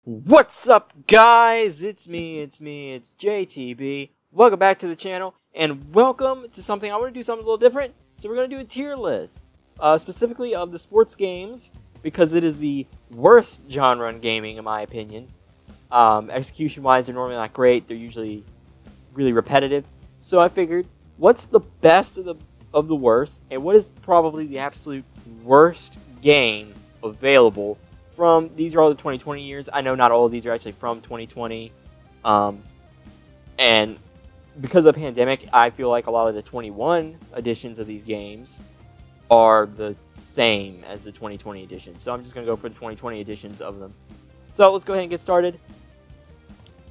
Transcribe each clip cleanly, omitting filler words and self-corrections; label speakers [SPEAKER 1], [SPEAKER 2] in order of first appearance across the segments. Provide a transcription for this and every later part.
[SPEAKER 1] What's up, guys? It's me, it's JTB. Welcome back to the channel, and welcome to something. I want to do something a little different, so we're going to do a tier list, specifically of the sports games, because it is the worst genre in gaming, in my opinion. Execution-wise, they're normally not great. They're usually really repetitive. So I figured, what's the best of the worst, and what is probably the absolute worst game available from, these are all the 2020 years. I know not all of these are actually from 2020. And because of the pandemic, I feel like a lot of the 21 editions of these games are the same as the 2020 editions. So I'm just going to go for the 2020 editions of them. So let's go ahead and get started.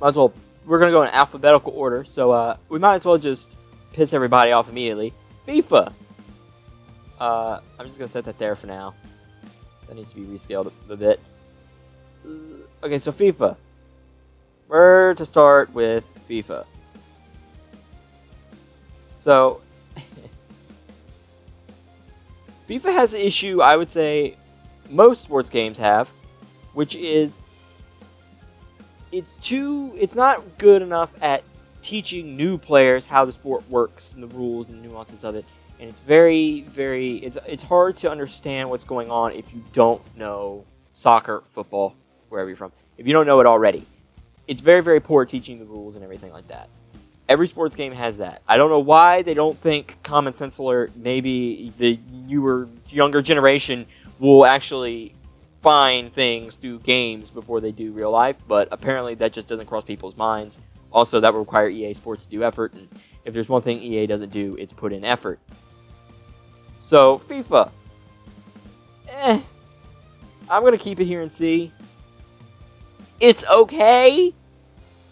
[SPEAKER 1] Might as well, we're going to go in alphabetical order. So we might as well just piss everybody off immediately. FIFA. I'm just going to set that there for now. That needs to be rescaled a bit. Okay, so FIFA. Where to start with FIFA? So, FIFA has an issue I would say most sports games have, which is it's not good enough at teaching new players how the sport works and the rules and nuances of it. And it's it's hard to understand what's going on if you don't know soccer, football, wherever you're from. If you don't know it already. It's very poor at teaching the rules and everything like that. Every sports game has that. I don't know why they don't think Common Sense Alert, maybe the younger generation will actually find things through games before they do real life, but apparently that just doesn't cross people's minds. Also, that would require EA Sports to do effort, and if there's one thing EA doesn't do, it's put in effort. So, FIFA. I'm going to keep it here and see. It's okay,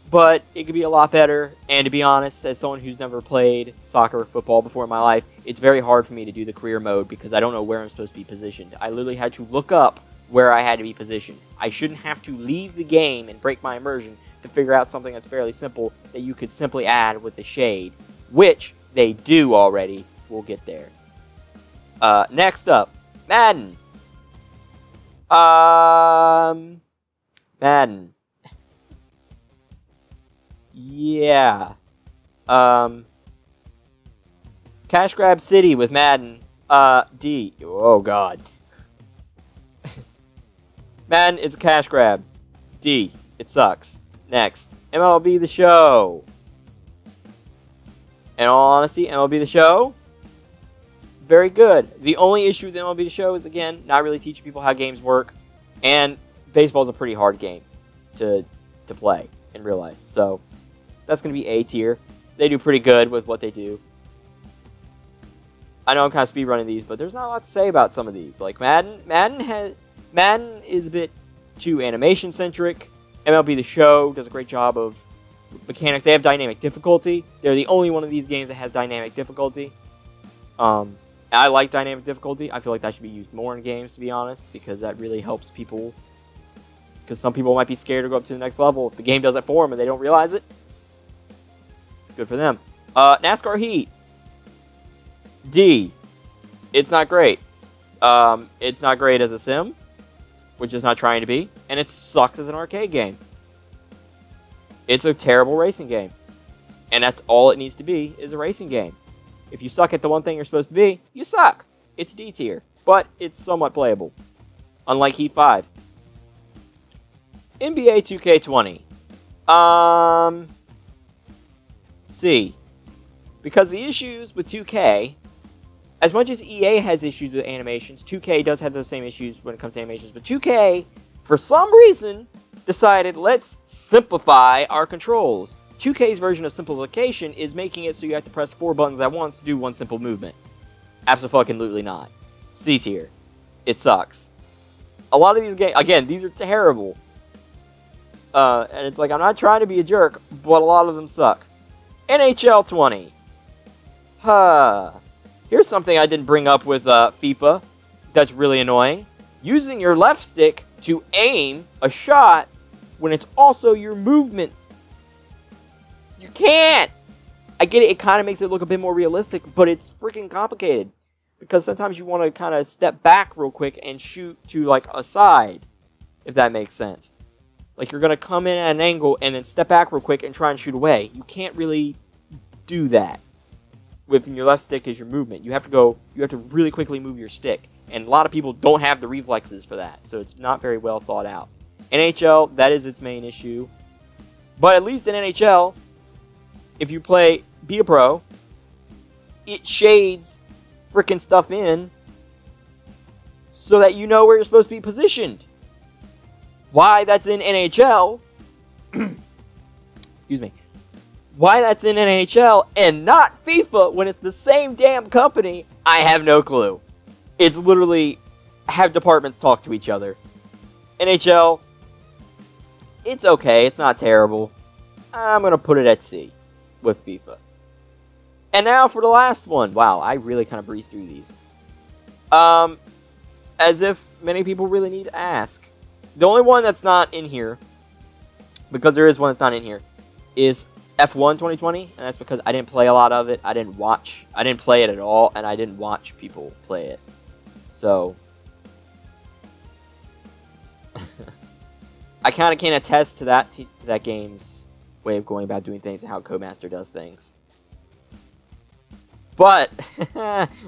[SPEAKER 1] but it could be a lot better. And to be honest, as someone who's never played soccer or football before in my life, it's very hard for me to do the career mode because I don't know where I'm supposed to be positioned. I literally had to look up where I had to be positioned. I shouldn't have to leave the game and break my immersion to figure out something that's fairly simple that you could simply add with a shade, which they do already. We'll get there. Next up, Madden. Madden. Yeah. Cash Grab City with Madden. D. Oh, God. Madden is a cash grab. D. It sucks. Next, MLB The Show. In all honesty, MLB The Show, very good. The only issue with MLB The Show is, again, not really teaching people how games work. And baseball is a pretty hard game to play in real life. So that's going to be A tier. They do pretty good with what they do. I know I'm kind of speedrunning these, but there's not a lot to say about some of these. Like Madden is a bit too animation-centric. MLB The Show does a great job of mechanics. They have dynamic difficulty. They're the only one of these games that has dynamic difficulty. I like dynamic difficulty. I feel like that should be used more in games, to be honest, because that really helps people. Because some people might be scared to go up to the next level. If the game does it for them and they don't realize it, good for them. NASCAR Heat. D. It's not great. It's not great as a sim, which is not trying to be, and it sucks as an arcade game. It's a terrible racing game. And that's all it needs to be, is a racing game. If you suck at the one thing you're supposed to be, you suck. It's D tier, but it's somewhat playable. Unlike Heat 5. NBA 2K20. C. Because the issues with 2K, as much as EA has issues with animations, 2K does have those same issues when it comes to animations. But 2K, for some reason, decided, let's simplify our controls. 2K's version of simplification is making it so you have to press 4 buttons at once to do one simple movement. Absolutely not. C tier. It sucks. A lot of these games, again, these are terrible. And it's like, I'm not trying to be a jerk, but a lot of them suck. NHL 20. Here's something I didn't bring up with FIFA that's really annoying. Using your left stick to aim a shot when it's also your movement. You can't! I get it, it kind of makes it look a bit more realistic, but it's freaking complicated. Because sometimes you want to kind of step back real quick and shoot to, like, a side. If that makes sense. Like, you're going to come in at an angle and then step back real quick and try and shoot away. You can't really do that with your left stick as your movement. You have to really quickly move your stick. And a lot of people don't have the reflexes for that, so it's not very well thought out. NHL, that is its main issue. But at least in NHL, if you be a pro, it shades freaking stuff in so that you know where you're supposed to be positioned. Why that's in NHL, excuse me, why that's in NHL and not FIFA when it's the same damn company, I have no clue. It's literally have departments talk to each other. NHL, it's okay, it's not terrible. I'm going to put it at C with FIFA. And now for the last one. Wow, I really kind of breezed through these. As if many people really need to ask. The only one that's not in here, because there is one that's not in here, is F1 2020, and that's because I didn't play a lot of it. I didn't play it at all, and I didn't watch people play it. So, I kind of can attest to that game's way of going about doing things and how Codemaster does things. But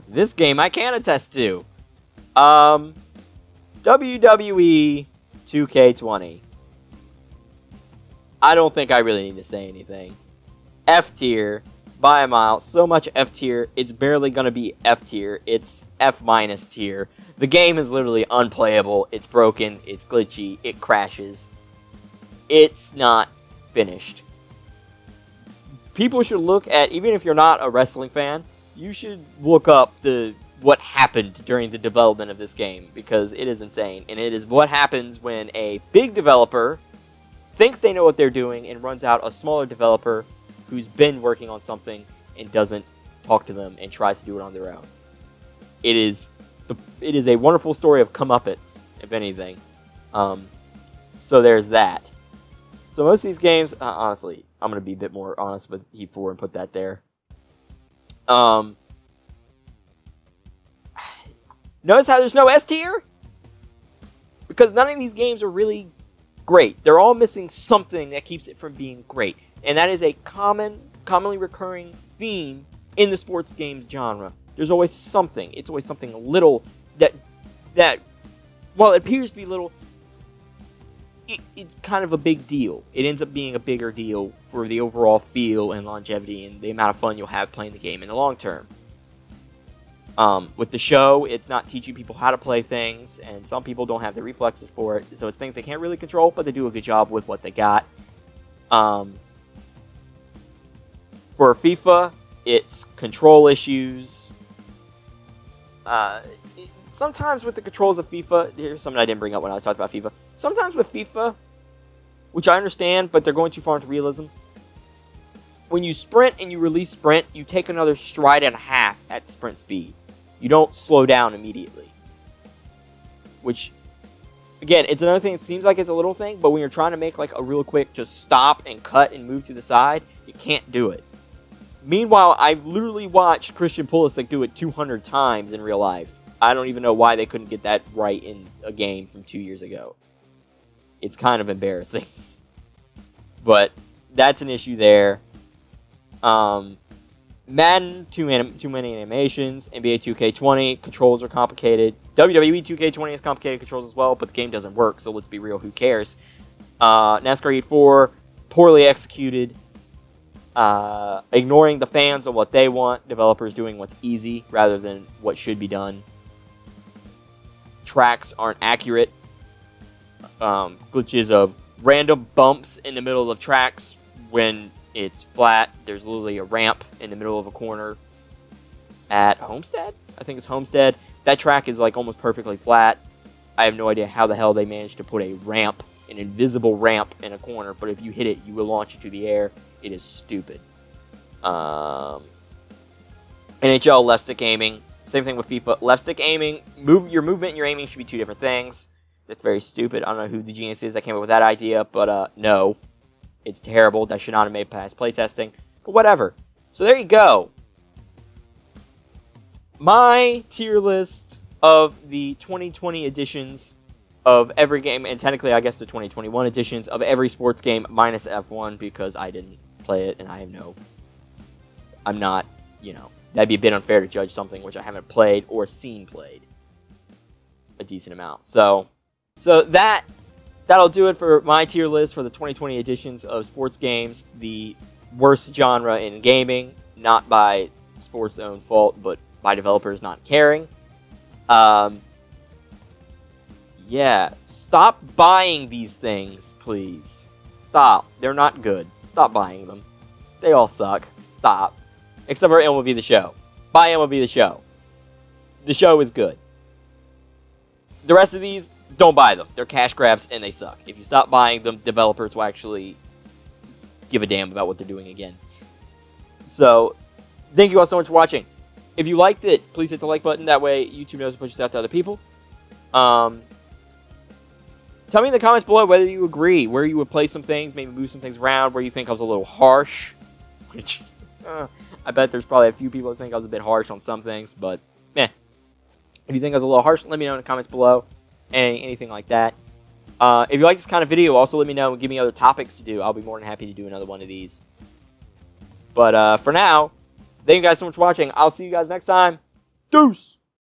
[SPEAKER 1] this game I can attest to. WWE 2K20. I don't think I really need to say anything. F tier by a mile. So much F tier, it's barely going to be F tier. It's F minus tier. The game is literally unplayable. It's broken. It's glitchy. It crashes. It's not finished. People should look at, even if you're not a wrestling fan, you should look up what happened during the development of this game, because it is insane. And it is what happens when a big developer thinks they know what they're doing and runs out a smaller developer who's been working on something and doesn't talk to them and tries to do it on their own. It is a wonderful story of comeuppance, if anything. So there's that. So most of these games, honestly, I'm going to be a bit more honest with Heat 4 and put that there. Notice how there's no S tier? Because none of these games are really great. They're all missing something that keeps it from being great. And that is a commonly recurring theme in the sports games genre. There's always something. It's always something little that while it appears to be little, it's kind of a big deal. It ends up being a bigger deal for the overall feel and longevity and the amount of fun you'll have playing the game in the long term. With the show, it's not teaching people how to play things, and some people don't have the reflexes for it, so it's things they can't really control, but they do a good job with what they got. For FIFA, it's control issues. Sometimes with the controls of FIFA, here's something I didn't bring up when I was talking about FIFA. Sometimes with FIFA, which I understand, but they're going too far into realism. When you sprint and you release sprint, you take another stride and a half at sprint speed. You don't slow down immediately. Which, again, it's another thing. It seems like it's a little thing, but when you're trying to make like a real quick just stop and cut and move to the side, you can't do it. Meanwhile, I've literally watched Christian Pulisic do it 200 times in real life. I don't even know why they couldn't get that right in a game from 2 years ago. It's kind of embarrassing. But that's an issue there. Madden, too many animations. NBA 2K20, controls are complicated. WWE 2K20 has complicated controls as well, but the game doesn't work, so let's be real, who cares? NASCAR Heat 4, poorly executed. Ignoring the fans on what they want. Developers doing what's easy rather than what should be done. Tracks aren't accurate. Glitches of random bumps in the middle of tracks when it's flat. There's literally a ramp in the middle of a corner at Homestead? I think it's Homestead. That track is like almost perfectly flat. I have no idea how the hell they managed to put a ramp, an invisible ramp in a corner, but if you hit it, you will launch into the air. It is stupid. NHL left stick aiming. Same thing with FIFA. Left stick aiming, your movement and your aiming should be two different things. That's very stupid. I don't know who the genius is that came up with that idea, but no. It's terrible. That should not have made past playtesting. But whatever. So there you go. My tier list of the 2020 editions of every game, and technically, I guess, the 2021 editions of every sports game minus F1 because I didn't play it, and I'm not, that'd be a bit unfair to judge something which I haven't played or seen played a decent amount. So that'll do it for my tier list for the 2020 editions of sports games, the worst genre in gaming, not by sports' own fault, but by developers not caring. Yeah, stop buying these things, please. Stop. They're not good. Stop buying them. They all suck. Stop. Except for MLB The Show. Buy MLB The Show. The show is good. The rest of these, don't buy them. They're cash grabs and they suck. If you stop buying them, developers will actually give a damn about what they're doing again. So, thank you all so much for watching. If you liked it, please hit the like button. That way, YouTube knows to push this out to other people. Tell me in the comments below whether you agree, where you would play some things, maybe move some things around, where you think I was a little harsh. Which, I bet there's probably a few people that think I was a bit harsh on some things, but, meh. If you think I was a little harsh, let me know in the comments below. Anything like that. If you like this kind of video, also let me know and give me other topics to do. I'll be more than happy to do another one of these. But for now, thank you guys so much for watching. I'll see you guys next time. Deuce!